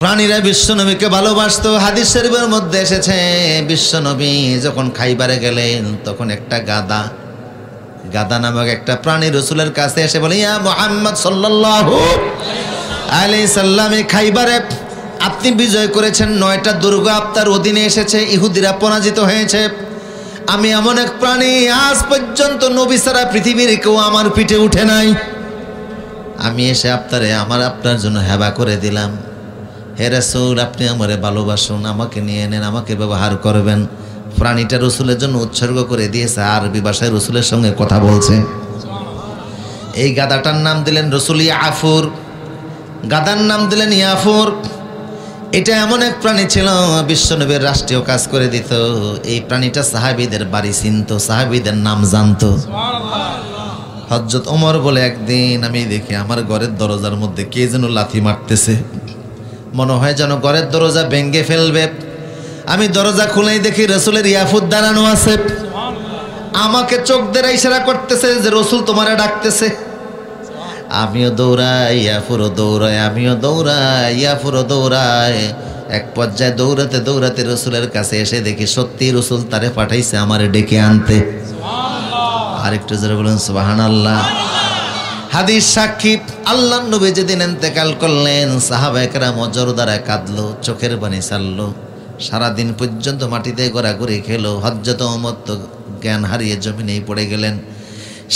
প্রাণীরা বিশ্বনবীকে ভালোবাসতো। হাদিস শরীফের মধ্যে এসেছে বিশ্বনবী যখন খাইবারে গেলেন তখন একটা গাদা নামক একটা প্রাণী রাসূলের কাছে এসে বলে, ইয়া মুহাম্মদ সাল্লাল্লাহু আলাইহি সাল্লাম, খাইবারে আপনি বিজয় করেছেন, 9টা দুর্গ আপনার অধীনে এসেছে, ইহুদিরা পরাজিত হয়েছে। আমি এমন এক প্রাণী আজ পর্যন্ত নবী ছাড়া পৃথিবীর কেউ আমার পিঠে উঠে নাই। আমি এসে আপনার জন্য হেবা করে দিলাম। হে রাসূল, আপনি আমারে ভালোবাসুন, আমাকে নিয়ে নেন, আমাকে ব্যবহার করবেন। প্রাণীটা রসুলের জন্য উৎসর্গ করে দিয়েছে, আরবি ভাষায় রসুলের সঙ্গে কথা বলছে। এই গাদাটার নাম দিলেন রসুল ইয়াফুর, গাদার নাম দিলেন ইয়াফুর। এটা এমন এক প্রাণী ছিল বিশ্বনবীর রাষ্ট্রীয় কাজ করে দিত। এই প্রাণীটা সাহাবীদের বাড়ি চিনতো, সাহাবীদের নাম জানতো। হযরত ওমর বলে, একদিন আমি দেখি আমার ঘরের দরজার মধ্যে কে যেন লাথি মারতেছে, মনে হয় যেন ঘরের দরজা ভেঙে ফেলবে। আমি দরজা খুলেই দেখি রসুলের ইয়াফুর দাঁড়ানো আছে, আমাকে চোখ দিয়ে ইশারা করতেছে যে রসুল তোমারে ডাকতেছে। আমিও দৌড়াই, ইয়াফুরও দৌড়ায়, আমিও দৌড়াই, ইয়াফুরও দৌড়ায়। এক পর্যায়ে দৌড়াতে দৌড়াতে রসুলের কাছে এসে দেখি সত্যি রসুল তারে পাঠাইছে আমারে ডেকে আনতে। আরেকটু জোরে বলুন সুবহানাল্লাহ। হাদিস সাক্ষী, আল্লাহর নবী যেদিন ইন্তেকাল করলেন সাহাবায়ে কেরাম জোরদারায় কাঁদলো, চোখের পানি ছাড়লো, সারাদিন পর্যন্ত মাটিতে ঘোরাঘুরি খেলো। হযরত ওমর তো জ্ঞান হারিয়ে জমিনেই পড়ে গেলেন।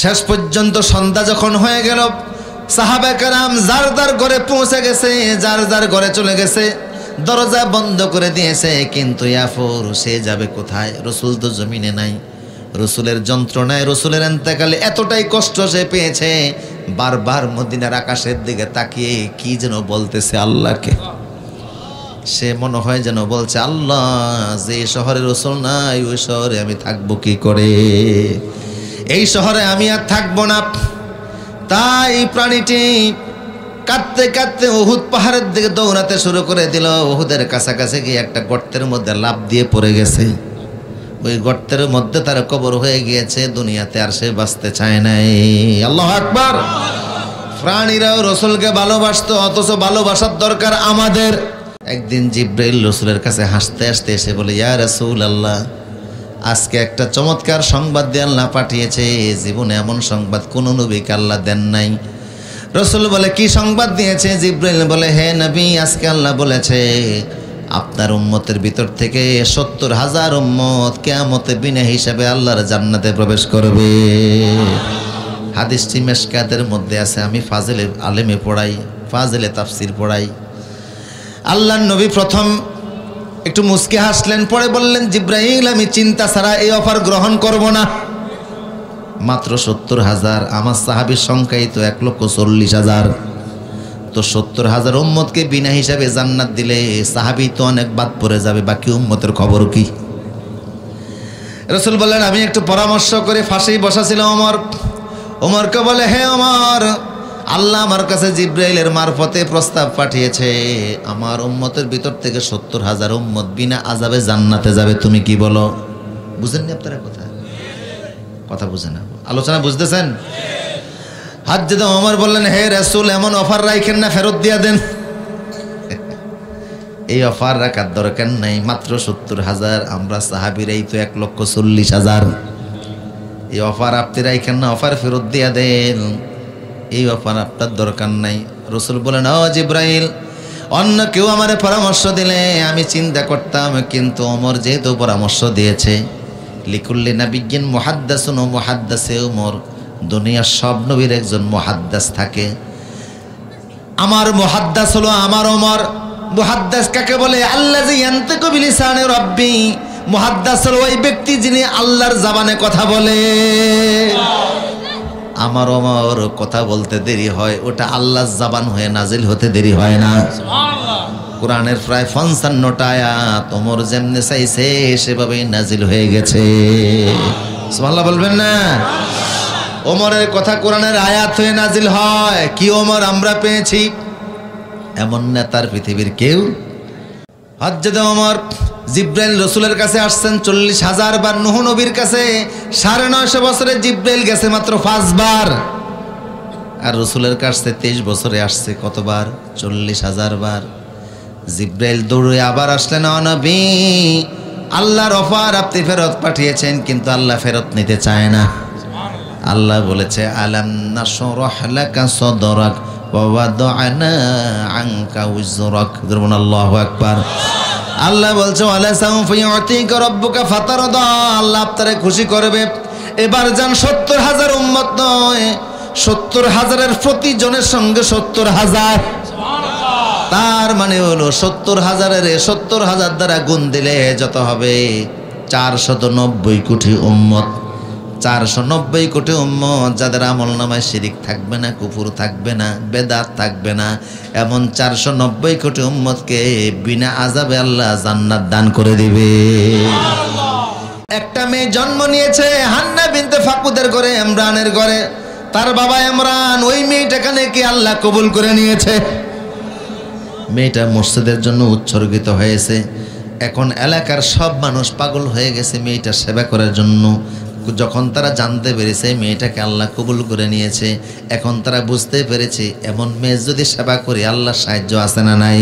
শেষ পর্যন্ত সন্ধ্যা যখন হয়ে গেল, সাহাবায়ে কেরাম যার যার ঘরে পৌঁছে গেছে, যার যার ঘরে চলে গেছে, দরজা বন্ধ করে দিয়েছে। কিন্তু ইয়াফুর সে যাবে কোথায়? রসুল তো জমিনে নাই। রসুলের যন্ত্রণায়, রসুলের ইন্তেকালে এতটাই কষ্ট সে পেয়েছে, বারবার মদিনার আকাশের দিকে তাকিয়ে কি যেন বলতেছে আল্লাহকে। সে মনে হয় যেন বলছে, আল্লাহ, যে শহরে রসুল নাই ওই শহরে আমি থাকবো কি করে? এই শহরে আমি আর থাকবো না। তাই প্রাণীটি কাঁদতে কাঁদতে উহুদ পাহাড়ের দিকে দৌড়াতে শুরু করে দিল। উহুদের কাছাকাছি গিয়ে একটা গর্তের মধ্যে লাফ দিয়ে পড়ে গেছে। ওই গর্তের মধ্যে তার কবর হয়ে গিয়েছে। দুনিয়াতে আর সে বাঁচতে চায় নাই। আল্লাহু আকবার। প্রাণীরাও রসুলকে ভালোবাসতো, অথচ ভালোবাসার দরকার আমাদের। একদিন জিব্রাইল রসুলের কাছে হাসতে হাসতে এসে বলে, ইয়া রাসূলুল্লাহ, আজকে একটা চমৎকার সংবাদ দিয়ে আল্লাহ পাঠিয়েছে। জীবনে এমন সংবাদ কোন নবীকে আল্লাহ দেন নাই। রসুল বলে, কি সংবাদ দিয়েছে? জিব্রাইল বলে, হে নবী, আজকে আল্লাহ বলেছে আপনার উম্মতের ভিতর থেকে ৭০,০০০ উম্মত কিয়ামতে বিনা হিসাবে আল্লাহর জান্নাতে প্রবেশ করবে। হাদিসটি মিশকাতের মধ্যে আছে। আমি ফাজিলে আলেমে পড়াই, ফাজিলে তাফসির পড়াই। আল্লাহর নবী প্রথম একটু মুস্কি হাসলেন, পরে বললেন, জিব্রাইল, আমি চিন্তা ছাড়া এই অফার গ্রহণ করব না। মাত্র ৭০,০০০, আমার সাহাবীর সংখ্যাই তো ১,৪০,০০০। তো ৭০,০০০ উম্মতকে বিনা হিসাবে জান্নাত দিলে সাহাবী তো অনেক বাদ পড়ে যাবে, বাকি উম্মতের খবর কি? রাসূল বললেন, আমি একটু পরামর্শ করে ফাঁসেই বসাছিল ওমর। ওমরকে বলে, হে ওমর, আল্লাহ আমার কাছে জিব্রাইলের মারফতে প্রস্তাব পাঠিয়েছে, আমার উম্মতের ভিতর থেকে ৭০,০০০ উম্মত বিনা আযাবে জান্নাতে যাবে। তুমি কি বলো? বুঝেননি আপনারা কথা বুঝে না, আলোচনা বুঝতেছেন? হযরত ওমর বললেন, হে রাসূল, এমন অফার রাখেন না, ফেরত দিয়া দেন। এই অফার রাখার দরকার নাই। মাত্র ৭০,০০০, আমরা সাহাবীরাই তো ১,৪০,০০০। এই অফার আপনি রাখেন না, অফার ফেরত দিয়া দেন। এই অফার আপনার দরকার নাই। রাসূল বলেন, ও জিব্রাইল, অন্য কেউ আমারে পরামর্শ দিলে আমি চিন্তা করতাম, কিন্তু ওমর যেহেতু পরামর্শ দিয়েছে, লিকুল্লি নাবিয়্যিন মুহাদ্দাসুন ওয়া মুহাদ্দাসে ওমর, দুনিয়ার সব নবীর একজন মুহাদ্দাস থাকে। আমার মুহাদ্দাস হলো আমার ওমর। মুহাদ্দাস কাকে বলে? আল্লাযী ইয়ানতিকু বিলিসানি রাব্বি। মুহাদ্দাস হলো ওই ব্যক্তি যিনি আল্লাহর জবানে কথা বলে। আমার ওমর কথা বলতে দেরি হয়, ওটা আল্লাহর জবান হয়ে নাজিল হতে দেরি হয় না। সুবহানাল্লাহ। কোরআনের প্রায় ৫৫টা আয়াত ওমর যেমনে চাইছে সেভাবেই নাজিল হয়ে গেছে। সুবহানাল্লাহ বলবেন না? ওমরের কথা কোরআনের আয়াত হয়ে নাজিল হয়। কি ওমর আমরা পেয়েছি? এমন নেতার পৃথিবীর কেউ। হযরত ওমর, জিব্রাইল রসুলের কাছে আসছেন ৪০,০০০ বার, নূহ নবীর কাছে ৯৫০ বছরে জিব্রাইল গেছে মাত্র ৫ বার। আর রসুলের কাছে ২৩ বছরে আসছে কতবার? ৪০,০০০ বার। জিব্রাইল দৌড়ে আবার আসলেন, ও নবী, আল্লাহর অফার আপনি ফেরত পাঠিয়েছেন, কিন্তু আল্লাহ ফেরত নিতে চায় না। আল্লাহ বলেছে, আলাম নাশরাহ লাকা সাদরাক ওয়া ওয়াদা'না আনকা উযরাক। আল্লাহু আকবার। আল্লাহ বলছে, ওয়ালা সাউফা ইউতিকা রাব্বুকা ফাতারদা, আল্লাহ আপনারে খুশি করবে। এবার যান ৭০,০০০ উম্মত নয়, ৭০,০০০-এর প্রতিজনের সঙ্গে ৭০,০০০। তার মানে হলো ৭০,০০০-এর ৭০,০০০ দ্বারা গুণ দিলে যত হবে ৪৯০ কোটি উম্মত। ৪৯০ কোটি উম্মত যাদের আমল নামায় শিরিক থাকবে না, কুফুর থাকবে না, বেদাত থাকবে না, এমন ৪৯০ কোটি উম্মতকে বিনা আযাবে আল্লাহ জান্নাত দান করে দিবে। একটা মেয়ে জন্ম নিয়েছে হান্না বিনতে ফাকুদের ঘরে, ইমরানের ঘরে। তার বাবা ইমরান, ওই মেয়েটাকে নাকি আল্লাহ কবুল করে নিয়েছে। মেয়েটা মসজিদের জন্য উৎসর্গিত হয়েছে। এখন এলাকার সব মানুষ পাগল হয়ে গেছে মেয়েটার সেবা করার জন্য। যখন তারা জানতে পেরেছে মেয়েটাকে আল্লাহ কবুল করে নিয়েছে, এখন তারা বুঝতে পেরেছে এমন মেয়ে যদি সেবা করি আল্লাহর সাহায্য আছে না নাই,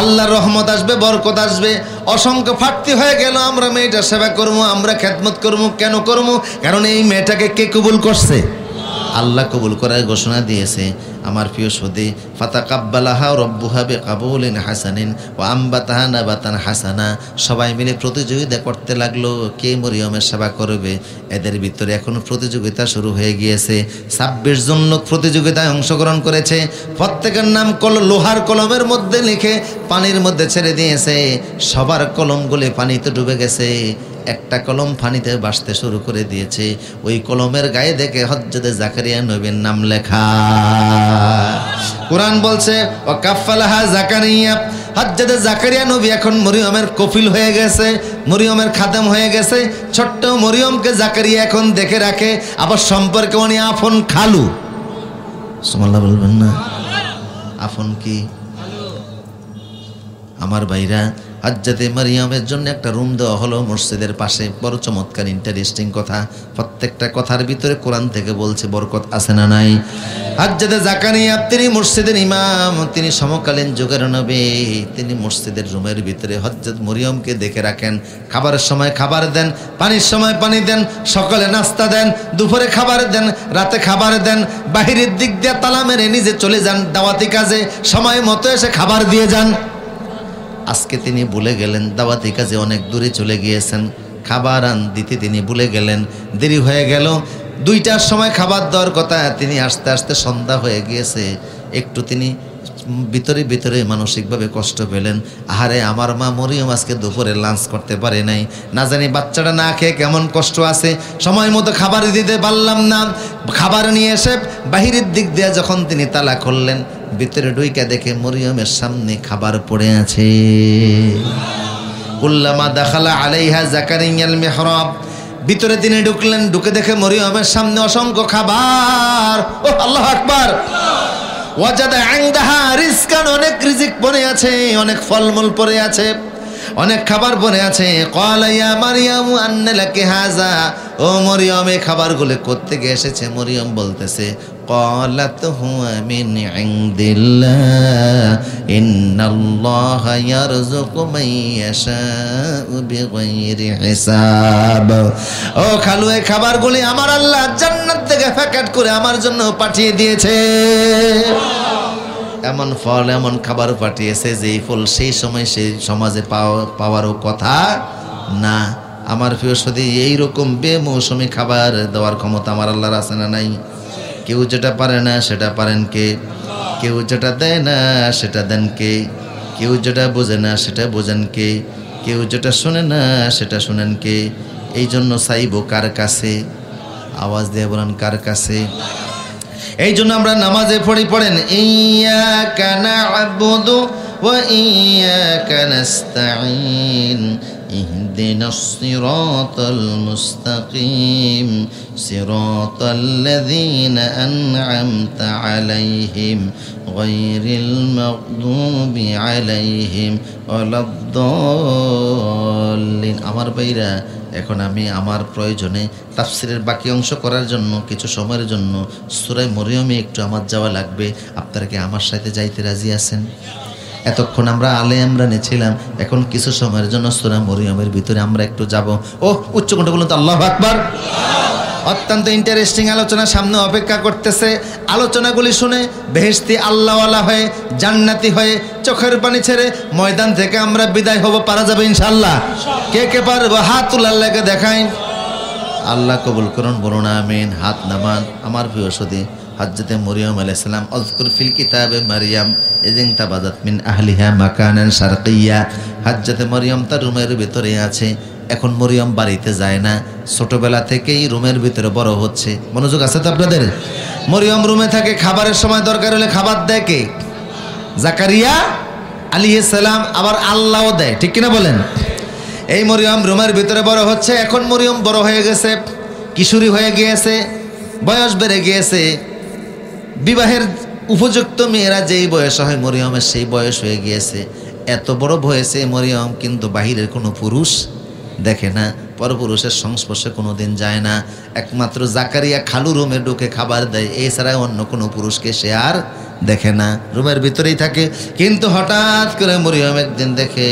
আল্লাহর রহমত আসবে, বরকত আসবে। অসংখ্য ফাটতি হয়ে গেল, আমরা মেয়েটার সেবা করবো, আমরা খেদমত করবো। কেন করবো? কারণ এই মেয়েটাকে কে কবুল করছে? আল্লাহ কবুল করার ঘোষণা দিয়েছে। আমার প্রিয় সুদী, ফাতাকাব্বালাহা রাব্বুহা বিকাবুলিন হাসানিন ওয়া আমবাতাহা নাবাতান হাসানা। সবাই মিলে প্রতিযোগিতা করতে লাগলো কে মরিয়মের সেবা করবে। এদের ভিতরে এখন প্রতিযোগিতা শুরু হয়ে গিয়েছে। ২৬ জন লোক প্রতিযোগিতায় অংশগ্রহণ করেছে। প্রত্যেকের নাম লোহার কলমের মধ্যে লিখে পানির মধ্যে ছেড়ে দিয়েছে। সবার কলমগুলি পানিতে ডুবে গেছে। একটা কলম পানিতে ভাসতে শুরু করে দিয়েছে। ওই কলমের গায়ে দেখে হযরতে জাকারিয়া নবীর নাম লেখা। কুরআন বলছে, ওয়া কাফালাহা জাকারিয়া, হযরতে জাকারিয়া নবী এখন মরিয়মের কফিল হয়ে গেছে, মরিয়মের খাদেম হয়ে গেছে। ছোট্ট মরিয়মকে জাকারিয়া এখন দেখে রাখে, আবার সম্পর্কে উনি আপন খালু। সুবহানাল্লাহ বলবেন না? আপন কি? আমার ভাইরা, হযরতে মারিয়ামের জন্য একটা রুম দেওয়া হলো মসজিদের পাশে। বড় চমৎকার, ইন্টারেস্টিং কথা। প্রত্যেকটা কথার ভিতরে কোরআন থেকে বলছে বরকত আছে না নাই। হযরতে জাকারিয়া তিনি মসজিদের ইমাম, তিনি সমকালীন যুগের নবী। তিনি মসজিদের রুমের ভিতরে হযরত মরিয়মকে দেখে রাখেন। খাবারের সময় খাবার দেন, পানির সময় পানি দেন, সকালে নাস্তা দেন, দুপুরে খাবার দেন, রাতে খাবার দেন। বাহিরের দিক দিয়ে তালা মেরে নিজে চলে যান দাওয়াতি কাজে, সময় মতো এসে খাবার দিয়ে যান। আজকে তিনি ভুলে গেলেন, দাওয়াতি কাজে অনেক দূরে চলে গিয়েছেন, খাবার আন দিতে তিনি ভুলে গেলেন। দেরি হয়ে গেল, 2টার সময় খাবার দেওয়ার কথা, তিনি আস্তে আস্তে সন্ধ্যা হয়ে গিয়েছে। একটু তিনি ভিতরে ভিতরে মানসিকভাবে কষ্ট পেলেন। আহারে, আমার মা মরিয়ম আজকে দুপুরে লাঞ্চ করতে পারে নাই, না জানি বাচ্চাটা না খেয়ে কেমন কষ্ট আছে, সময় মতো খাবার দিতে পারলাম না। খাবার নিয়ে এসে বাহিরের দিক দিয়ে যখন তিনি তালা খুললেন, ভিতরে ঢুইকা দেখে মরিয়মের সামনে খাবার পড়ে আছে। কুল্লামা দাখালা আলাইহা জাকারিয়াল মিহরাব, ভিতরে তিনি ঢুকলেন, ঢুকে দেখে মরিয়মের সামনে অসংখ্য খাবার। ও আল্লাহু আকবার! ওয়াজাদা ইনদাহা রিজকান, অনেক রিজিক পড়ে আছে, অনেক ফলমূল পড়ে আছে, অনেক খাবার পড়ে আছে। ক্বালা ইয়া মারইয়ামু আন্না লাকি হাযা, ও মরিয়ম এই খাবারগুলো কোত্থেকে এসেছে? মরিয়ম বলতেছে, ক্বালাত হুয়া মিন ইনদিল্লাহ ইন্নাল্লাহা ইয়ারযুকু মান ইয়াশাউ বিগাইরি হিসাব। ও খালু, এই খাবারগুলি আমার আল্লাহ জান্নাত থেকে প্যাকেট করে আমার জন্য পাঠিয়ে দিয়েছে। এমন ফল, এমন খাবার পাঠিয়েছে যেই ফল সেই সময় সেই সমাজে পাওয়ারও কথা না। আমার প্রিয় সাথী, এইরকম বেমৌসুমি খাবার দেওয়ার ক্ষমতা আমার আল্লাহর আছে না নাই? কেউ যেটা পারে না সেটা পারেন কে? কেউ যেটা দেয় না সেটা দেন কে? কেউ যেটা বোঝে না সেটা বোঝেন কে? কেউ যেটা শোনে না সেটা শোনেন কে? এই জন্য চাইবো কার কাছে? আওয়াজ দিয়ে বলেন, কার কাছে? এই জন্য আমরা নামাজে পড়েন, ইয়াকা না'বুদু ওয়া ইয়াকা নাস্তাঈন ইহদিনাস সিরাতাল মুস্তাকিম সিরাতাল্লাযীনা আন'আমতা আলাইহিম গায়রিল মাগদুবি আলাইহিম ওয়ালাদ-দাল্লিন। আমার ভাইরা, এখন আমি আমার প্রয়োজনে তাফসিরের বাকি অংশ করার জন্য কিছু সময়ের জন্য সূরা মরিয়মে একটু আমার যাওয়া লাগবে। আপনারা কি আমার সাথে যাইতে রাজি আছেন? এতক্ষণ আমরা আলে ইমরানে ছিলাম, এখন কিছু সময়ের জন্য সূরা মরিয়মের ভিতরে আমরা একটু যাব। ও উচ্চ কণ্ঠে বলুন তো আল্লাহু আকবার। অত্যন্ত ইন্টারেস্টিং আলোচনা সামনে অপেক্ষা করতেছে। আলোচনাগুলি শুনে বেহেশতি আল্লাহওয়ালা হয়ে, জান্নাতি হয়ে, চোখের পানি ছেড়ে ময়দান থেকে আমরা বিদায় হব। পারা যাবে ইনশাআল্লাহ? কে কে পারবো হাত তুলে আল্লাহকে দেখাই। আল্লাহ কবুল করুন, বলুন আমিন। হাত নামান। আমার প্রিয় সদী, হযরতে মরিয়ম আলাইহিস সালাম, আযকুর ফিল কিতাবে মারইয়াম ইযিন তাবাদাত মিন আহলিহা মাকানান শারকিয়্যা। হযরতে মরিয়ম তার রুমের ভিতরে আছে। এখন মরিয়ম বাড়িতে যায় না, ছোটবেলা থেকেই রুমের ভিতরে বড় হচ্ছে। মনোযোগ আছে তো আপনাদের? মরিয়ম রুমে থাকে, খাবারের সময় দরকার হলে খাবার দেয় কে? জাকারিয়া আলাইহিস সালাম। আবার আল্লাহও দেয়, ঠিক কিনা বলেন? এই মরিয়ম রুমের ভিতরে বড় হচ্ছে। এখন মরিয়ম বড় হয়ে গেছে, কিশোরী হয়ে গিয়েছে, বয়স বেড়ে গিয়েছে। বিবাহের উপযুক্ত মেয়েরা যেই বয়স হয় মরিয়মের সেই বয়স হয়ে গিয়েছে। এত বড় হয়েছে মরিয়ম, কিন্তু বাহিরের কোনো পুরুষ দেখে না, পরপুরুষের সংস্পর্শে কোনোদিন যায় না। একমাত্র জাকারিয়া খালু রুমে ঢুকে খাবার দেয়, এছাড়া অন্য কোনো পুরুষকে সে আর দেখে না, রুমের ভিতরেই থাকে। কিন্তু হঠাৎ করে মরিয়ম একদিন দেখে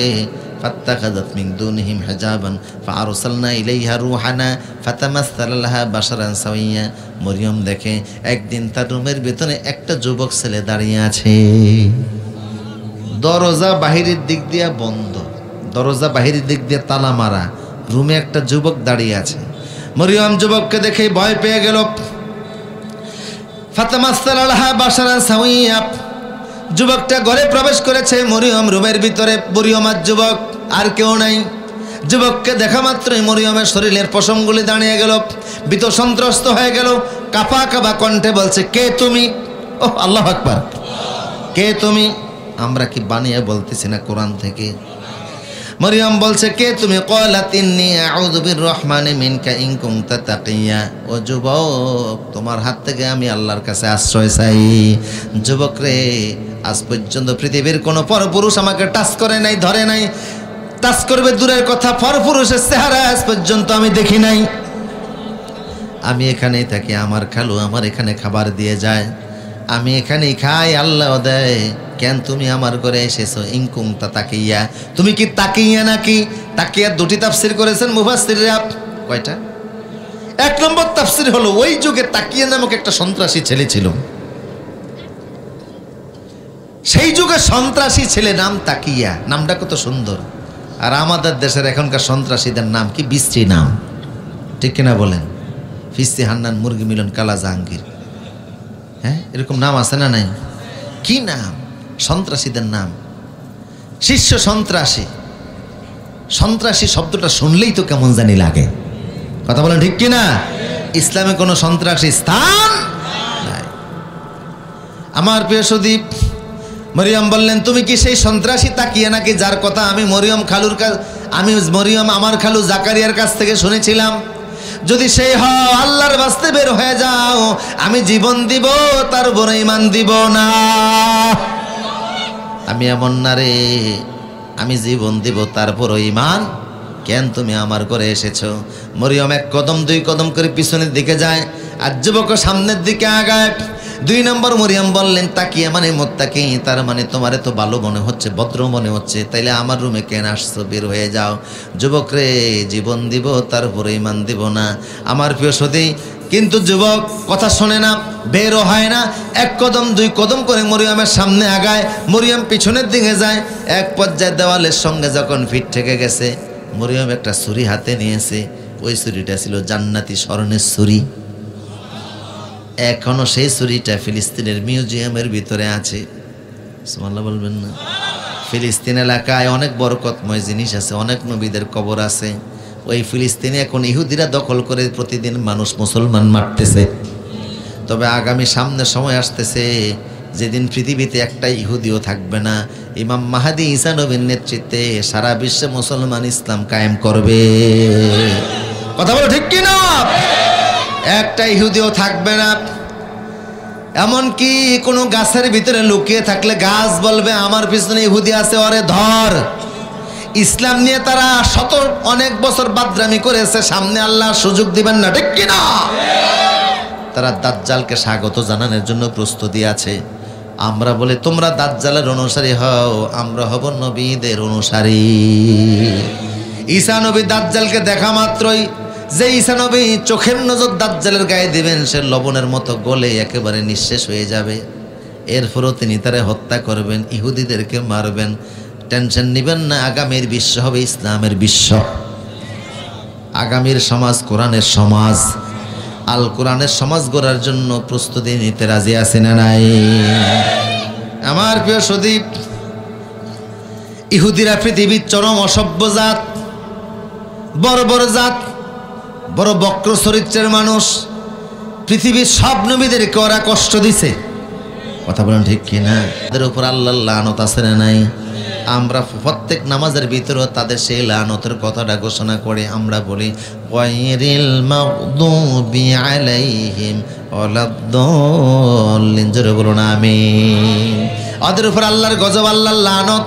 ফাত্তাখাযাত মিন দুনিহিম হিজাবান ফাআরসালনা ইলাইহা রূহানা ফাতামাসসালা লাহা বাশারান সাওয়িয়া। মরিয়ম দেখে একদিন তার রুমের ভিতরে একটা যুবক ছেলে দাঁড়িয়ে আছে। দরজা বাহিরের দিক দিয়ে বন্ধ, দরজা বাহিরের দিক দিয়ে তালা মারা, রুমে একটা যুবক দাঁড়িয়ে আছে। মরিয়ম যুবককে দেখে ভয় পেয়ে গেল। ফাতামাসসালা লাহা বাশারান সাওয়িয়া। যুবকটা ঘরে প্রবেশ করেছে, মরিয়ম রুমের ভিতরে। মরিয়ম আর যুবক, আর কেউ নাই। যুবককে দেখা মাত্রই মরিয়মের শরীরের পশমগুলি দাঁড়িয়ে গেল, ভীত সন্ত্রস্ত হয়ে গেল। কাঁপা কাঁপা কণ্ঠে বলছে, কে তুমি? ওহ আল্লাহু আকবার। কে তুমি? আমরা কি বানিয়ে বলতেছি না কোরআন থেকে? মরিয়ম বলছে, কে তুমি? ক্বালাত ইন্নী আউযু বিররহমানি মিনকা ইন কুনতা তাকিয়া। ও যুবক, তোমার হাত থেকে আমি আল্লাহর কাছে আশ্রয় চাই। যুবক রে, আজ পর্যন্ত পৃথিবীর কোনো পরপুরুষ আমাকে টাচ করে নাই, ধরে নাই। টাচ করবে দূরের কথা, পরপুরুষের চেহারা আজ পর্যন্ত আমি দেখি নাই। আমি এখানেই থাকি, আমার খালু আমার এখানে খাবার দিয়ে যায়, আমি এখানেই খাই, আল্লাহ দেয়। কেন তুমি আমার ঘরে এসেছো? ইনকুম তা তাকিয়া। তুমি কি তাকিয়া নাকি? তাকিয়া দুটি তাফসির করেছেন মুফাসসিররা। কয়টা? এক নম্বর তাফসির হলো, ওই যুগে তাকিয়া নামক একটা সন্ত্রাসী ছেলে ছিল। সেই যুগে সন্ত্রাসী ছেলে নাম তাকিয়া। নামটা কত সুন্দর। আর আমাদের দেশের এখনকার সন্ত্রাসীদের নাম কি বিশ্রী নাম, ঠিক কিনা বলেন? ফিস্তি হান্নান, মুরগি মিলন, কালা জাহাঙ্গীর, হ্যাঁ এরকম নাম আছে না নাই? কি নাম সন্ত্রাসীদের নাম? শীর্ষ সন্ত্রাসী। সন্ত্রাসী শব্দটা শুনলেই তো কেমন জানি লাগে। কথা বলেন ঠিক কিনা? ইসলামে কোনো সন্ত্রাসী স্থান নাই। আমার প্রিয় সুদীপ, মরিয়ম বললেন, তুমি কি সেই সন্ত্রাসী তাকিয়া নাকি যার কথা আমি মরিয়ম আমার খালু জাকারিয়ার কাছ থেকে শুনেছিলাম? যদি সেই হও, আল্লাহর বাস্তে বের হয়ে যাও, আমি জীবন দিব, তার উপর ঈমান দিব না। আমি এমন না রে, আমি জীবন দিব, তারপর ঈমান। কেন তুমি আমার ঘরে এসেছো? মরিয়ম এক কদম দুই কদম করে পিছনের দিকে যায়, আর যুবক সামনের দিকে আগায়। 2 নম্বর মরিয়ম বললেন, তাকিয়া মানে মুত্তাকি, তার মানে তোমারে তো ভালো মনে হচ্ছে, ভদ্র মনে হচ্ছে, তাইলে আমার রুমে কেন আসছো? বের হয়ে যাও। যুবক রে, জীবন দিব, তারপরে ঈমান দিব না। আমার প্রিয় সতী, কিন্তু যুবক কথা শোনে না, বেরও হয় না। 1 কদম 2 কদম করে মরিয়মের সামনে আগায়, মরিয়ম পিছনের দিকে যায়। এক পর্যায়ে দেওয়ালের সঙ্গে যখন ফিট থেকে গেছে, মরিয়ম একটা ছুরি হাতে নিয়েছে। ওই ছুরিটা ছিল জান্নাতি স্বর্ণের ছুরি। এখনো সেই ছুরিটা ফিলিস্তিনের মিউজিয়ামের ভিতরে আছে। সুবহানাল্লাহ বলবেন না? ফিলিস্তিন এলাকায় অনেক বরকতময় জিনিস আছে, অনেক নবীদের কবর আছে। ওই ফিলিস্তিনে এখন ইহুদিরা দখল করে প্রতিদিন মানুষ মুসলমান মারতেছে। তবে আগামী সামনে সময় আসতেছে যেদিন পৃথিবীতে একটা ইহুদিও থাকবে না। ইমাম মাহদি ঈসা নবীর নেতৃত্বে সারা বিশ্বে মুসলমান ইসলাম কায়েম করবে। কথা বলো ঠিক কি না? একটা ইহুদিও থাকবে না। এমনকি কোনো গাছের ভিতরে লুকিয়ে থাকলে গাছ বলবে, আমার পিছনে ইহুদি আছে, ওরে ধর। ইসলাম নিয়ে তারা অনেক বছর বাদরামি করেছে, সামনে আল্লাহ সুযোগ দিবেন না, ঠিক কিনা? তারা দাজ্জালকে স্বাগত জানানোর জন্য প্রস্তুতি আছে। আমরা বলি তোমরা দাজ্জালের অনুসারী হও, আমরা হব নবীদের অনুসারী। ঈসা নবী দাজ্জালকে দেখা মাত্রই যে ঈসা নবী চোখের নজর দাজ্জালের গায়ে দিবেন, সে লবণের মতো গলে একেবারে নিঃশেষ হয়ে যাবে। এরপরও তিনি তারে হত্যা করবেন, ইহুদিদেরকে মারবেন। টেনশন নেবেন না, আগামীর বিশ্ব হবে ইসলামের বিশ্ব। আগামীর সমাজ কোরআনের সমাজ। আল কোরআনের সমাজ গড়ার জন্য প্রস্তুতি নিতে রাজি আছেন না নাই? আমার প্রিয় সদীপ, ইহুদিরা পৃথিবীর চরম অসভ্য জাত, বড় বড় জাত, বড় বক্র চরিত্রের মানুষ। পৃথিবীর সব নবীদেরকে ওরা কষ্ট দিছে। কথা বলেন ঠিক কিনা? তাদের উপর আল্লাহর লানত আছে না নাই? আমরা প্রত্যেক নামাজের ভিতরেও তাদের সেই লানতের কথাটা ঘোষণা করে আমরা বলি গায়রিল মাগদুবি আলাইহিম ওয়ালাদ-দাল্লিন। জোরে বলুন আমিন। ওদের উপর আল্লাহর গজব, আল্লাহর লানত।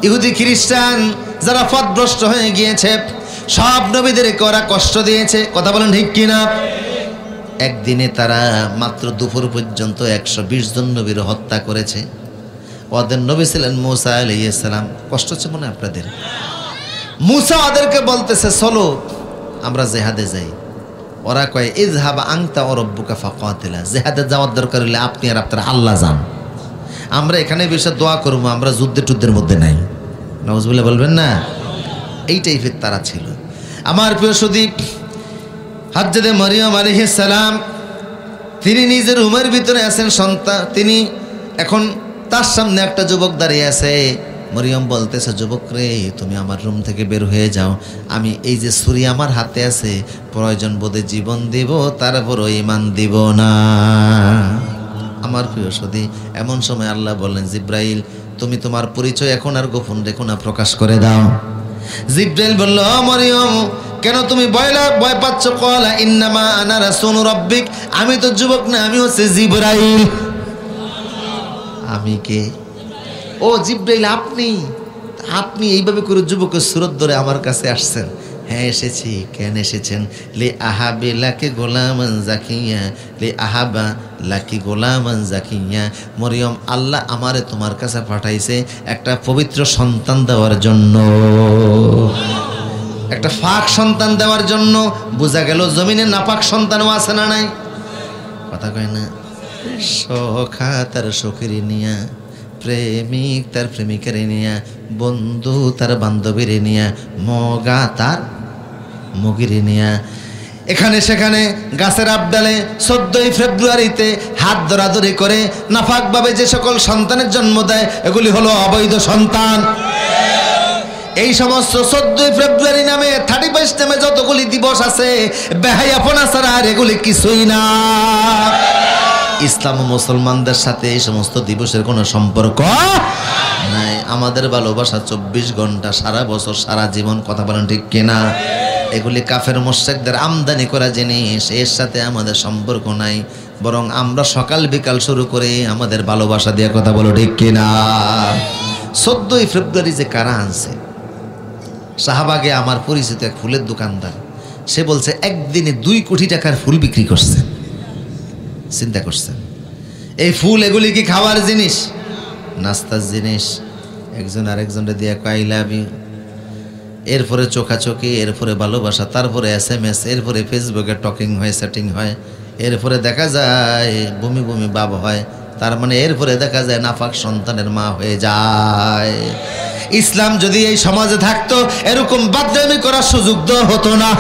ইহুদি খ্রিস্টান যারা পথভ্রষ্ট হয়ে গিয়েছে, সব নবীদেরকে ওরা কষ্ট দিয়েছে। কথা বলেন ঠিক কিনা? একদিনে তারা মাত্র দুপুর পর্যন্ত 120 জন নবীর হত্যা করেছে। ওদের নবী ছিলেন মূসা আলাইহিস সালাম। কষ্ট হচ্ছে মনে আপনাদের? মূসা ওদেরকে বলতেছে চলো আমরা জিহাদে যাই। ওরা কয় ইযহাব আনতা ওয়া রাব্বুকা ফাকাতিলা। জিহাদে যাওয়ার দরকার হলে আপনি আর আপনার আল্লাহ যান, আমরা এখানে বসে দোয়া করবো, আমরা যুদ্ধের মধ্যে নাই। নাউজুবিল্লাহ বলবেন না? এই টাইপের তারা ছিল। আমার প্রিয় সুদীপ, হযরতে মরিয়ম আলাইহিস সালাম তিনি নিজের রুমের ভিতরে আছেন সন্তান। তিনি এখন তার সামনে একটা যুবক দাঁড়িয়ে আছে। মরিয়ম বলতেছে, যুবক রে তুমি আমার রুম থেকে বের হয়ে যাও, আমি এই যে ছুরি আমার হাতে আছে, প্রয়োজন বোধে জীবন দিব, তারপরও ঈমান দিব না। আমার প্রিয় সদী, এমন সময় আল্লাহ বললেন, জিব্রাইল তুমি তোমার পরিচয় এখন আর গোপন রেখো না, প্রকাশ করে দাও। জিব্রাইল বলল, মরিয়ম কেন তুমি ভয় পাচ্ছ? ক্বালা ইন্নামা আনা রাসূলু রাব্বিক। আমি তো যুবক না, আমি হচ্ছে জিব্রাইল। আমি কে? ও জিব্রাইল, আপনি এইভাবে করে যুবকের সুরত ধরে আমার কাছে আসছেন? হ্যাঁ এসেছি। কেন এসেছেন? লি আহাবি লাকি গোলামান জাকিয়া, লি আহাবা লাকি গোলামান জাকিয়া। মরিয়ম, আল্লাহ আমারে তোমার কাছে পাঠাইছে একটা পবিত্র সন্তান দেওয়ার জন্য, একটা পাক সন্তান দেওয়ার জন্য। বোঝা গেল জমিনে নাপাক সন্তানও আছে না নাই? কথা কয় না? সখা তার সখীর নিয়া, প্রেমিক তার প্রেমিকের নিয়া, বন্ধু তার বান্ধবীর নিয়া, মগা তার মগির নিয়া। এখানে সেখানে গাছের আবডালে 14ই ফেব্রুয়ারিতে হাত ধরাধরি করে নাপাকভাবে যে সকল সন্তানের জন্ম দেয়, এগুলি হলো অবৈধ সন্তান। এই সমস্ত 14ই ফেব্রুয়ারি নামে 31 নামে যতগুলি দিবস আছে, বেহায়াপনা ছাড়া আর এগুলি কিছুই না। ইসলাম ও মুসলমানদের সাথে এই সমস্ত দিবসের কোনো সম্পর্ক নাই। আমাদের ভালোবাসা 24 ঘন্টা, সারা বছর, সারা জীবন। কথা বলেন ঠিক কিনা? এগুলি কাফের মুশরিকদের আমদানি করা জিনিস, এর সাথে আমাদের সম্পর্ক নাই। বরং আমরা সকাল বিকাল শুরু করে আমাদের ভালোবাসা দিয়ে। কথা বলো ঠিক কিনা? 14ই ফেব্রুয়ারি যে কারা আনছে? শাহবাগে আমার পরিচিত এক ফুলের দোকানদার, সে বলছে একদিনে 2 কোটি টাকার ফুল বিক্রি করছে। চিন্তা করছেন? এই ফুল এগুলি কি খাওয়ার জিনিস? নাস্তার জিনিস। একজন আরেকজনকে দিয়ে আই লাভ ইউ, এরপরে চোখাচোখি, এরপরে ভালোবাসা, তারপরে SMS, এরপরে ফেসবুকে টকিং হয়, সেটিং হয়, এরপরে দেখা যায় বমি বমি ভাব হয়। তার মানে এরপরে দেখা যায় নাপাক সন্তানের মা হয়ে যায়। ইসলাম যদি এই সমাজে থাকতো, এরকম বাদরামি করার সুযোগ দেওয়া হতো না।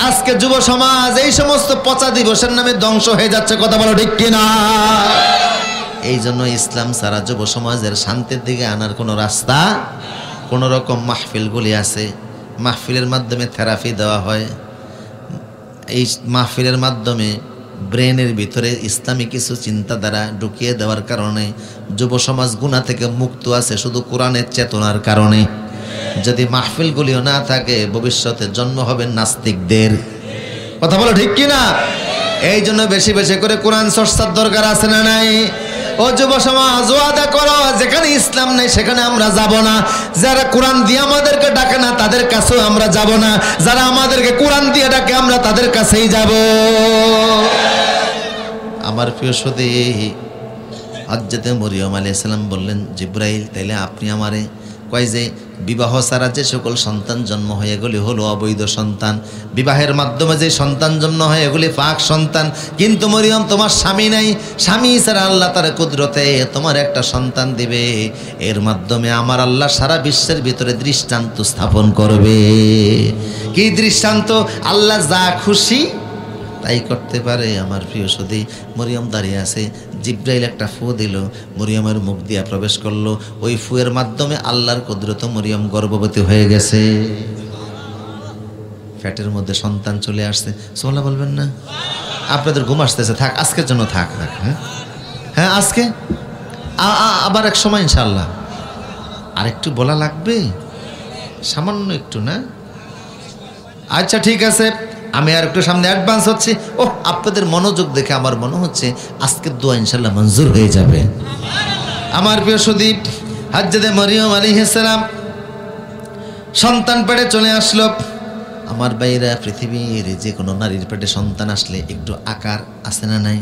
আজকে যুব সমাজ এই সমস্ত পচা দিবসের নামে ধ্বংস হয়ে যাচ্ছে। কথা বলো ঠিক কিনা? এই জন্য ইসলাম ছাড়া যুব সমাজের শান্তির দিকে আনার কোনো রাস্তা, কোনো রকম মাহফিলগুলি আছে। মাহফিলের মাধ্যমে থেরাপি দেওয়া হয়। এই মাহফিলের মাধ্যমে ব্রেনের ভিতরে ইসলামী কিছু চিন্তাধারা ঢুকিয়ে দেওয়ার কারণে যুব সমাজ গুনাহ থেকে মুক্ত আছে, শুধু কোরআনের চেতনার কারণে। যদি মাহফিলগুলিও না থাকে, ভবিষ্যতে জন্ম হবে নাস্তিকদের। কথা বলো ঠিক কিনা? এই জন্য বেশি বেশি করে কোরআন চর্চার দরকার আছে না নাই? ও যুব সমাজ, ওয়াদা করো যেখানে ইসলাম নেই সেখানে আমরা যাব না। যারা কোরআন দিয়ে আমাদেরকে ডাকে না তাদের কাছেও আমরা যাব না, যারা আমাদেরকে কোরআন দিয়ে ডাকে আমরা তাদের কাছেই যাব। আমার প্রিয় সুধী, হযরতে মরিয়ম আলাইহিস সালাম বললেন, জিবরাইল তাইলে আপনি আমারে কয় যে বিবাহ ছাড়া যে সকল সন্তান জন্ম হয় এগুলি হলো অবৈধ সন্তান, বিবাহের মাধ্যমে যে সন্তান জন্ম হয় এগুলি পাক সন্তান। কিন্তু মরিয়ম তোমার স্বামী নাই, স্বামী ছাড়া আল্লাহ তার কুদরতে তোমার একটা সন্তান দিবে, এর মাধ্যমে আমার আল্লাহ সারা বিশ্বের ভিতরে দৃষ্টান্ত স্থাপন করবে। কি দৃষ্টান্ত? আল্লাহ যা খুশি তাই করতে পারে। আমার প্রিয় সুধী, মরিয়ম দাঁড়িয়ে আছে, জিব্রাইল একটা ফু দিল, মরিয়মের মুখ দিয়া প্রবেশ করলো, ওই ফুয়ের মাধ্যমে আল্লাহর কুদরত মরিয়ম গর্ভবতী হয়ে গেছে, পেটের মধ্যে সন্তান চলে আসছে। সুবহানাল্লাহ বলবেন না? আপনাদের ঘুম আসতেছে, থাক আজকের জন্য থাক। হ্যাঁ আজকে আবার এক সময় ইনশাআল্লাহ আর একটু বলা লাগবে, সামান্য একটু না? আচ্ছা ঠিক আছে, আমি আর একটু সামনে অ্যাডভান্স হচ্ছি। ও আপনাদের মনোযোগ দেখে আমার মনে হচ্ছে আজকের দোয়া ইনশাল্লাহ মঞ্জুর হয়ে যাবে। আমার প্রিয় সুদীপ, হযরতে মরিয়ম আলাইহিস সালাম সন্তান পেটে চলে আসলো। আমার বাইরা পৃথিবীর যে কোনো নারীর পেটে সন্তান আসলে একটু আকার আছে না নাই,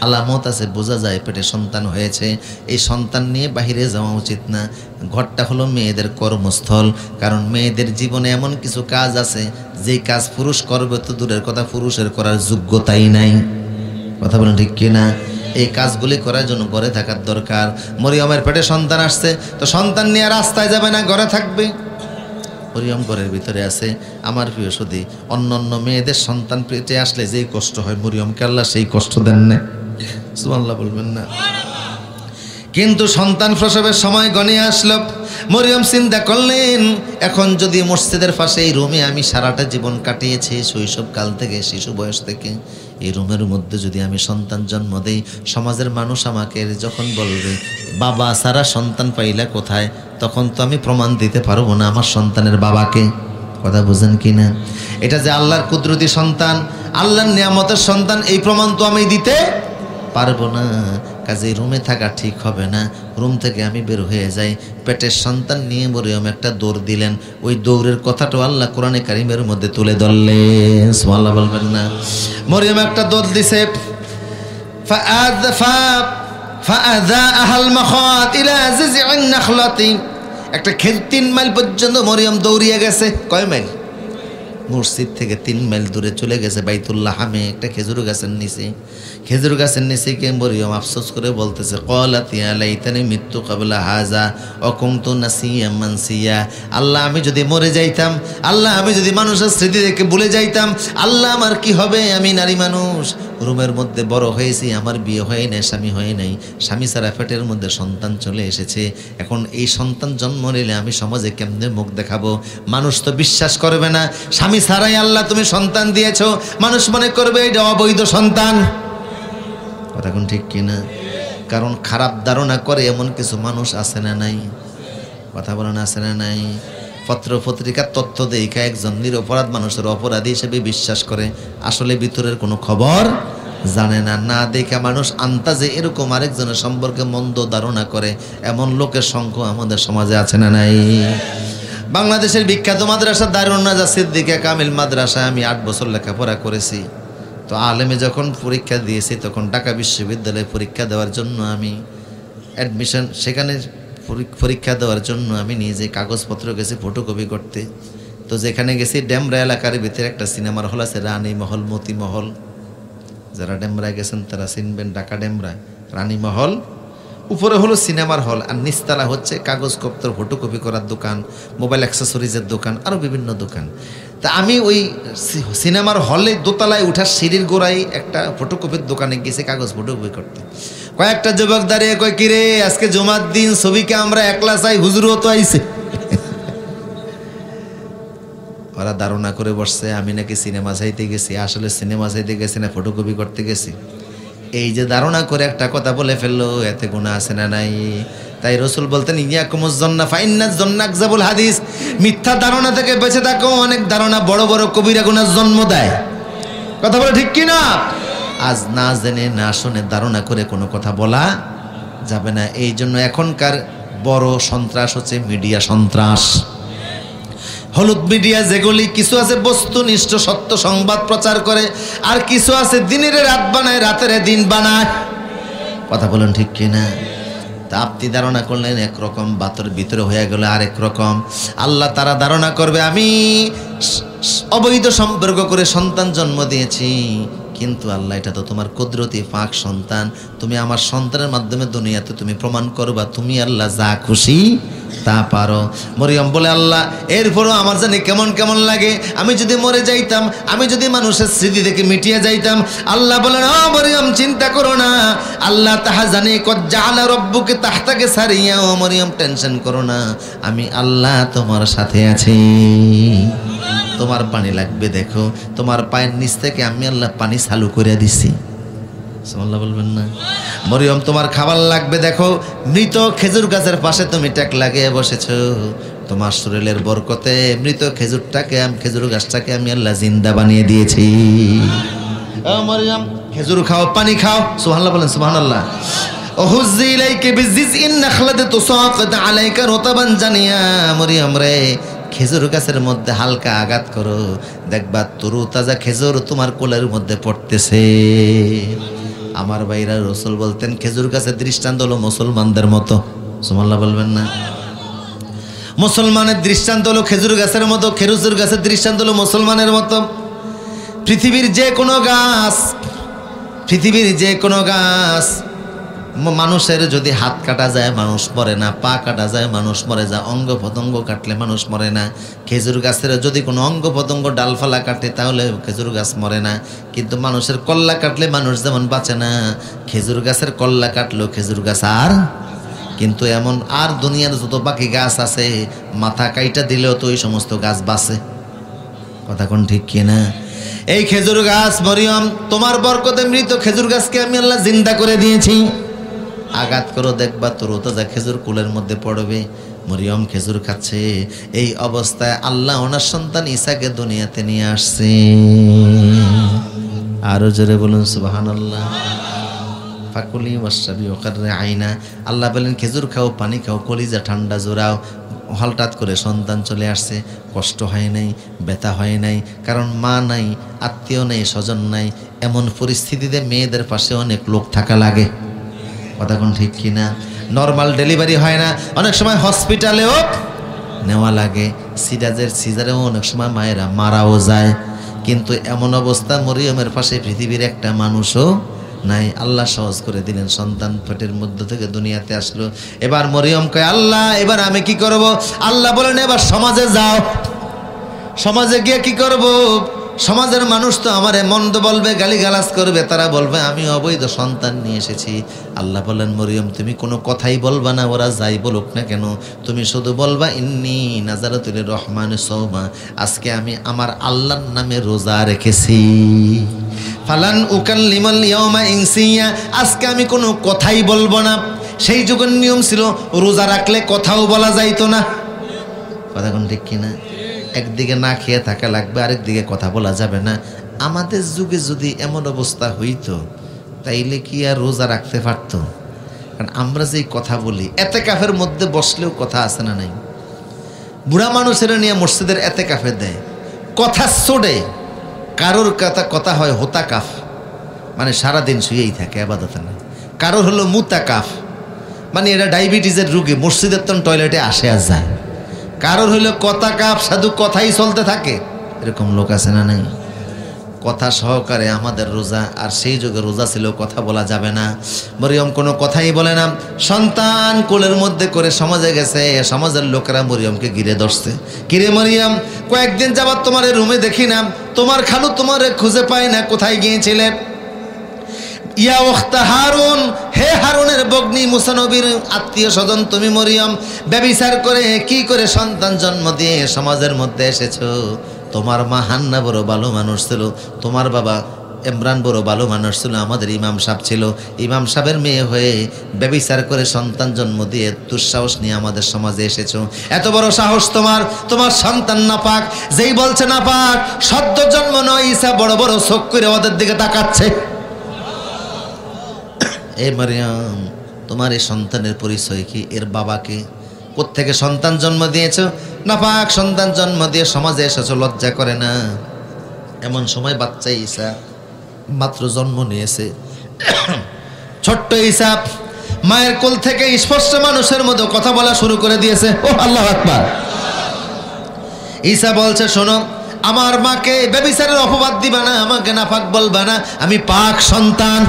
আলামত আছে, বোঝা যায় পেটে সন্তান হয়েছে। এই সন্তান নিয়ে বাহিরে যাওয়া উচিত না। ঘরটা হলো মেয়েদের কর্মস্থল, কারণ মেয়েদের জীবনে এমন কিছু কাজ আছে যেই কাজ পুরুষ করবে তো দূরের কথা, পুরুষের করার যোগ্যতাই নাই। কথা বলেন ঠিক কিনা? এই কাজগুলি করার জন্য ঘরে থাকার দরকার। মরিয়মের পেটে সন্তান আসছে, তো সন্তান নিয়ে রাস্তায় যাবে না, ঘরে থাকবে। মরিয়ম ঘরের ভিতরে আছে। আমার প্রিয় সুধী, অন্য অন্য মেয়েদের সন্তান পেটে আসলে যেই কষ্ট হয়, মরিয়মকে আল্লাহ সেই কষ্ট দেন না। সুবহানাল্লাহ বলবেন না? কিন্তু সন্তান প্রসবের সময় গনিয়ে আসলো। মরিয়ম চিন্তা করলেন, এখন যদি মসজিদের পাশে এই রুমে আমি সারাটা জীবন কাটিয়েছি, শৈশবকাল থেকে শিশু বয়স থেকে, এই রুমের মধ্যে যদি আমি সন্তান জন্ম দেই, সমাজের মানুষ আমাকে যখন বলবে বাবা সারা সন্তান পাইলা কোথায়, তখন তো আমি প্রমাণ দিতে পারবো না আমার সন্তানের বাবাকে। কথা বুঝেন কি না? এটা যে আল্লাহর কুদরতি সন্তান, আল্লাহর নিয়ামতের সন্তান, এই প্রমাণ তো আমি দিতে পারবো না। কাজে রুমে থাকা ঠিক হবে না, রুম থেকে আমি বের হয়ে যাই। পেটের সন্তান নিয়ে মরিয়ম একটা দৌড় দিলেন। ওই দৌড়ের কথাটাও আল্লাহ কোরআনে কারিমের মধ্যে তুলে ধরলেন। সুবহানাল্লাহ বলবেন না? মরিয়ম একটা দৌড় দিছে, একটা 3 মাইল পর্যন্ত মরিয়ম দৌড়িয়ে গেছে। কয় মাইল? মসজিদ থেকে 3 মাইল দূরে চলে গেছে বাইতুল্লাহ হামে, একটা খেজুর গাছের নিচে। খেজুর গাছের নিচে গিয়ে মরিয়ম আফসোস করে বলতেছে, ক্বালাত ইয়া লাইতানি মিতু ক্বাবলা হাযা ওয়া কুনতু নাসিয়াম মানসিয়া। আল্লাহ আমি যদি মরে যাইতাম, আল্লাহ আমি যদি মানুষের স্মৃতি দেখে ভুলে যাইতাম, আল্লাহ আমার কি হবে? আমি নারী মানুষ, রুমের মধ্যে বড় হয়েছি, আমার বিয়ে হয় নাই, স্বামী হয় নাই, স্বামী ছাড়া পেটের মধ্যে সন্তান চলে এসেছে। এখন এই সন্তান জন্ম নিলে আমি সমাজে কেমনে মুখ দেখাবো? মানুষ তো বিশ্বাস করবে না, স্বামী ছাড়াই আল্লাহ তুমি সন্তান দিয়েছো, মানুষ মনে করবে এটা অবৈধ সন্তান। কথা কোন ঠিক কিনা? কারণ খারাপ ধারণা করে এমন কিছু মানুষ আছে না নাই? কথা বলেন আছে না নাই? পত্র পত্রিকার তথ্য দেখা একজন নিরপরাধ মানুষের অপরাধী হিসেবে বিশ্বাস করে, আসলে ভিতরের কোনো খবর জানে না। না দেখা মানুষ আন্তাজে এরকম আরেকজনের সম্পর্কে মন্দ ধারণা করে, এমন লোকের সংখ্যা আমাদের সমাজে আছে না নাই? বাংলাদেশের বিখ্যাত মাদ্রাসা দারুন নাজাত সিদ্দিকা কামিল মাদ্রাসায় আমি 8 বছর লেখাপড়া করেছি। তো আলেমে যখন পরীক্ষা দিয়েছি, তখন ঢাকা বিশ্ববিদ্যালয়ে পরীক্ষা দেওয়ার জন্য আমি অ্যাডমিশন, সেখানে পরীক্ষা দেওয়ার জন্য আমি নিজে কাগজপত্র গেছি ফটোকপি করতে। তো যেখানে গেছি ডেমরা এলাকার ভিতরে একটা সিনেমার হল আছে, রানী মহল, মতি মহল। যারা ডেমরায় গেছেন তারা চিনবেন, ঢাকা ডেমরায় রানী মহল উপরে হলো সিনেমার হল, আর নিচতলা হচ্ছে কাগজপত্র ফটোকপি করার দোকান, মোবাইল অ্যাক্সেসরিজের দোকান, আরও বিভিন্ন দোকান। তা আমি ওই সিনেমার হলে দোতলায় উঠার সিঁড়ির গোড়ায় একটা ফটোকপির দোকানে গেছি কাগজ ফটোকপি করতে। কয়েকটা যুবক দাঁড়িয়ে কয়, কিরে আজকে জুমার দিন, ছবিকে আমরা একলা চাই, হুজুরও তো আইছে। ওরা ধারণা করে বসছে আমি নাকি সিনেমা চাইতে গেছি, আসলে সিনেমা চাইতে গেছি না, ফটোকপি করতে গেছি। এই যে ধারণা করে একটা কথা বলে ফেললো, এতে গুনাহ আছে না নাই? তাই রসুল বলতেন, ইয়াকুমুজ জন্না ফাইন্নাজ জন্না আকযাবুল হাদিস, মিথ্যা ধারণা থেকে বেঁচে থাকো, অনেক ধারণা বড় বড় কবিরা গুনাহ জন্ম দেয়। কথা বলে ঠিক কি না? আজ না জেনে না শুনে ধারণা করে কোনো কথা বলা যাবে না। এই জন্য এখনকার বড় সন্ত্রাস হচ্ছে মিডিয়া সন্ত্রাস। হলুদ মিডিয়া যেগুলি, কিছু আছে বস্তুনিষ্ঠ সত্য সংবাদ প্রচার করে, আর কিছু আছে দিনের রাত বানায়, রাতের দিন বানায়। কথা বলেন ঠিক কিনা? তা আপনি ধারণা করলেন একরকম, বাতর ভিতরে হয়ে গেল আরেক রকম। আল্লাহ তারা ধারণা করবে আমি অবৈধ সম্পর্ক করে সন্তান জন্ম দিয়েছি, কিন্তু আল্লাহ এটা তো তোমার কুদরতি পাক সন্তান, তুমি আমার সন্তানের মাধ্যমে দুনিয়াতে তুমি প্রমাণ করবা তুমি আল্লাহ যা খুশি তা পারো। মরিয়ম বলে আল্লাহ এরপরও আমার জানি কেমন কেমন লাগে, আমি যদি মরে যাইতাম, আমি যদি মানুষের স্মৃতি থেকে মিটিয়ে যাইতাম। আল্লাহ বলেন ও মরিয়ম চিন্তা করো না, আল্লাহ তাহা জানে কদ জাআলা রব্বুকে তাহতাকে সারিয়া, ও মরিয়ম টেনশন করো না, আমি আল্লাহ তোমার সাথে আছি। তোমার পানি লাগবে দেখো, তোমার পায়ের নিচ থেকে আমি আল্লাহ পানি চালু করে দিছি। সুবহানাল্লাহ বলবেন না? মরিয়ম তোমার খাবার লাগবে দেখো, মৃত খেজুর গাছের পাশে তুমি ট্যাক লাগিয়ে বসেছো, তোমার শরীরের বরকতে মৃত খেজুরটাকে, খেজুর গাছটাকে আমি আল্লাহ জিন্দা বানিয়ে দিয়েছি। ও মরিয়ম খেজুর খাও, পানি খাও। সুবহানাল্লাহ বলেন সুবহানাল্লাহ। ওহুজ্জি ইলাইকা বিজিজইন নাখলাতি তুসাকাত আলাইকা রুতাবান জানিয়া, মরিয়ম রে খেজুর গাছের মধ্যে হালকা আঘাত করো, দেখবা তরু তাজা খেজুর তোমার কোলের মধ্যে পড়তেছে। আমার ভাইরা রাসূল বলতেন খেজুর গাছের দৃষ্টান্ত হলো মুসলমানদের মতো। সুবহানাল্লাহ বলবেন না? মুসলমানের দৃষ্টান্ত হলো খেজুর গাছের মতো, খেজুর গাছের দৃষ্টান্ত হলো মুসলমানের মতো। পৃথিবীর যে কোনো গাছ, পৃথিবীর যে কোনো গাছ, মানুষের যদি হাত কাটা যায় মানুষ মরে না, পা কাটা যায় মানুষ মরে যায়, অঙ্গ প্রত্যঙ্গ কাটলে মানুষ মরে না। খেজুর গাছের যদি কোনো অঙ্গ প্রত্যঙ্গ ডালফালা কাটে তাহলে খেজুর গাছ মরে না, কিন্তু মানুষের কল্লা কাটলে মানুষ যেমন বাঁচে না, খেজুর গাছের কল্লা কাটলেও খেজুর গাছ আর, কিন্তু এমন আর দুনিয়ার যত বাকি গাছ আছে মাথা কাইটা দিলেও তো ওই সমস্ত গাছ বাঁচে। কথা কোন ঠিক কিনা? এই খেজুর গাছ মরিয়ম তোমার বরকতে মৃত খেজুর গাছকে আমি আল্লাহ জিন্দা করে দিয়েছি। আঘাত করো দেখবা তরু তাজা খেজুর কুলের মধ্যে পড়বে। মরিয়ম খেজুর খাচ্ছে, এই অবস্থায় আল্লাহ ওনার সন্তান ঈসাকে দুনিয়াতে নিয়ে আসছে। আরো জোরে বলুন সুবহানাল্লাহ। ফাকুলি ওয়াশরাবি ওয়াকাররি আইনা, আল্লাহ বলেন খেজুর খাও, পানি খাও, কলিজা ঠান্ডা জোড়াও। হঠাৎ করে সন্তান চলে আসছে, কষ্ট হয় নাই, ব্যথা হয় নাই, কারণ মা নাই, আত্মীয় নেই, স্বজন নাই। এমন পরিস্থিতিতে মেয়েদের পাশে অনেক লোক থাকা লাগে। কথা কোন ঠিক কিনা? নর্মাল ডেলিভারি হয় না, অনেক সময় হসপিটালেও নেওয়া লাগে, সিজারেও অনেক সময় মায়েরা মারাও যায়। কিন্তু এমন অবস্থা মরিয়মের পাশে পৃথিবীর একটা মানুষও নাই। আল্লাহ সহজ করে দিলেন, সন্তান পেটের মধ্যে থেকে দুনিয়াতে আসলো। এবার মরিয়ম কয় আল্লাহ এবার আমি কি করব? আল্লাহ বলেন এবার সমাজে যাও। সমাজে গিয়ে কি করব? সমাজের মানুষ তো আমারে মন্দ বলবে, গালিগালাজ করবে, তারা বলবে আমি অবৈধ সন্তান নিয়ে এসেছি। আল্লাহ বলেন মরিয়ম তুমি কোনো কথাই বলবা না, ওরা যাই বলুক না কেন, তুমি শুধু বলবা ইন্নী নাযারাতুল রহমান সাওমা, আজকে আমি আমার আল্লাহর নামে রোজা রেখেছি। ফালান উকাল্লিমাল ইয়াওমা ইনসিয়া, আজকে আমি কোনো কথাই বলবো না। সেই যুগের নিয়ম ছিল রোজা রাখলে কথাও বলা যাইতো না। কথা কোন ঠিক কিনা? একদিকে না খেয়ে থাকা লাগবে, আরেকদিকে কথা বলা যাবে না। আমাদের যুগে যদি এমন অবস্থা হইতো তাইলে কি আর রোজা রাখতে পারতো? কারণ আমরা যেই কথা বলি, এতেকাফের মধ্যে বসলেও কথা আছে না নাই? বুড়া মানুষেরা নিয়ে মসজিদের এতেকাফে দেয়, কথা ছোড়ে, কারোর কথা হয় হোতাকাফ, মানে সারাদিন শুয়েই থাকে আবাদতে না। কারোর হলো মুতাকাফ, মানে এটা ডায়াবেটিসের রোগী, মসজিদের তো টয়লেটে আসে আর যায়। কারোর হইলো কথা কাপ, সাধু কথাই চলতে থাকে। এরকম লোক আছে না নাই? কথা সহকারে আমাদের রোজা, আর সেই যুগে রোজা ছিল কথা বলা যাবে না। মরিয়ম কোনো কথাই বলে না। সন্তান কোলের মধ্যে করে সমাজে গেছে, সমাজের লোকেরা মরিয়মকে ঘিরে ধরছে। কিরে মরিয়ম, কয়েকদিন যাবত তোমার রুমে দেখি না, তোমার খালু তোমারে খুঁজে পায় না, কোথায় গিয়েছিলে? ইয়া উখতা হারুন, হে হারুনের বগ্নি মুসা নবীর আত্মীয় স্বজন তুমি মরিয়ম, ব্যভিচার করে কি করে সন্তান জন্ম দিয়ে সমাজের মধ্যে এসেছো? তোমার মা হান্না বড় ভালো মানুষ ছিল, তোমার বাবা ইমরান বড় ভালো মানুষ ছিল, আমাদের ইমাম সাহেব ছিল, ইমাম সাহেবের মেয়ে হয়ে ব্যভিচার করে সন্তান জন্ম দিয়ে দুঃসাহস নিয়ে আমাদের সমাজে এসেছো। এত বড় সাহস তোমার! তোমার সন্তান নাপাক, যেই বলছে নাপাক, সদ্য জন্ম নয়, ঈসা বড় বড় চোখ করে ওদের দিকে তাকাচ্ছে। এ মারিয়াম, তোমার এই সন্তানের পরিচয় কি? এর বাবাকে? কোত্থেকে সন্তান জন্ম দিয়েছ? নাপাক সন্তান জন্ম দিয়ে সমাজে এসেছো, লজ্জা করে না? এমন সময় বাচ্চা ঈসা মাত্র জন্ম নিয়েছে, ছোট্ট ঈসা মায়ের কোল থেকে স্পষ্ট মানুষের মতো কথা বলা শুরু করে দিয়েছে। ও আল্লাহু আকবার। ঈসা বলছে, শোনো, আমার মাকে ব্যভিচারের অপবাদ দিবা না, আমাকে নাপাক বলবা না, আমি পাক সন্তান।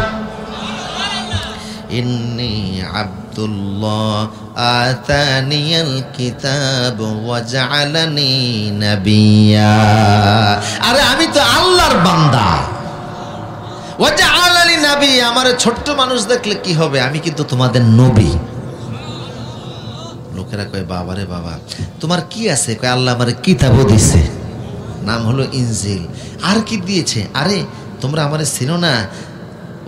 ইন্নী আব্দুল্লাহ আতানিয়াল কিতাব ওয়া জাআলানি নাবিয়্যা। আরে আমি তো আল্লাহর বান্দা। ওয়া জাআলানি নাবিয়্যা, আমার ছোট্ট মানুষ দেখলে কি হবে, আমি কিন্তু তোমাদের নবী। লোকেরা কয়, বাবা রে বাবা, তোমার কি আছে? কয়, আল্লাহ আমার কিতাবও দিছে, নাম হলো ইনজিল। আর কি দিয়েছে? আরে তোমরা আমারে চিনো না?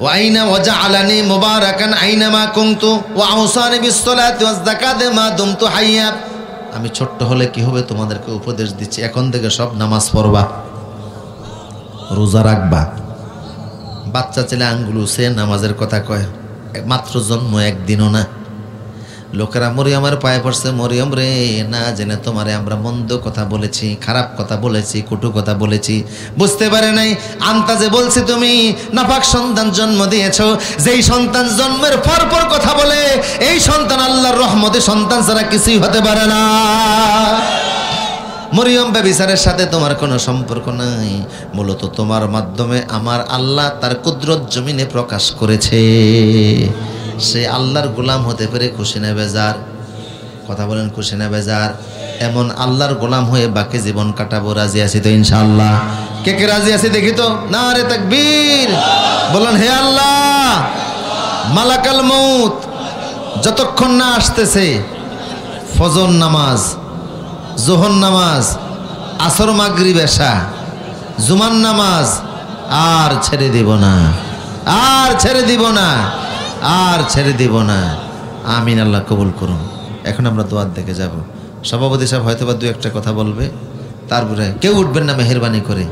ওয়াইনা ওয়াজআলানি মুবারাকান আইনামা কুনতু ওয়া আওসানি বিসসালাতি ওয়াজ যাকাতি মা দুমতু হাইয়া। আমি ছোট্ট হলে কি হবে তোমাদেরকে উপদেশ দিচ্ছি, এখন থেকে সব নামাজ পড়বা, রোজা রাখবা। বাচ্চা ছেলে আঙ্গুল সে নামাজের কথা কয়, মাত্র জন্ম একদিনও না। লোকেরা মরিয়মের পায়ে পড়ছে, মরিয়ম রে, না জেনে তোমারে আমরা মন্দ কথা বলেছি, খারাপ কথা বলেছি, কটু কথা বলেছি, বুঝতে পারে নাই। আন্তাজে বলছি তুমি নাপাক সন্তান জন্ম দিয়েছো, যেই সন্তান জন্মের পর কথা বলে, এই সন্তান আল্লাহর রহমতে সন্তান ছাড়া কিছুই হতে পারে না। মরিয়ম ব্যভিচারের সাথে তোমার কোনো সম্পর্ক নাই, মূলত তোমার মাধ্যমে আমার আল্লাহ তার কুদরত জমিনে প্রকাশ করেছে। সে আল্লাহর গোলাম হতে পেরে খুশি না বেজার? কথা বলেন, খুশি না বেজার? এমন আল্লাহর গোলাম হয়ে বাকি জীবন কাটাবো, রাজি আছি তো ইনশাআল্লাহ? কে কে রাজি আছি দেখি তো? নারে তাকবীর। বলেন, হে আল্লাহ, মালাকাল মউত যতক্ষণ না আসতেছে, ফজর নামাজ, যোহর নামাজ, আসর, মাগরিব, এশা, জুমার নামাজ আর ছেড়ে দিব না, আর ছেড়ে দিব না, আর ছেড়ে দিব না। আমিন। আল্লাহ কবুল করুন। এখন আমরা দোয়ার দিকে যাব। সভাপতি সাহেব হয়তো বা দু একটা কথা বলবে, তারপরে কেউ উঠবেন না মেহেরবানি করে।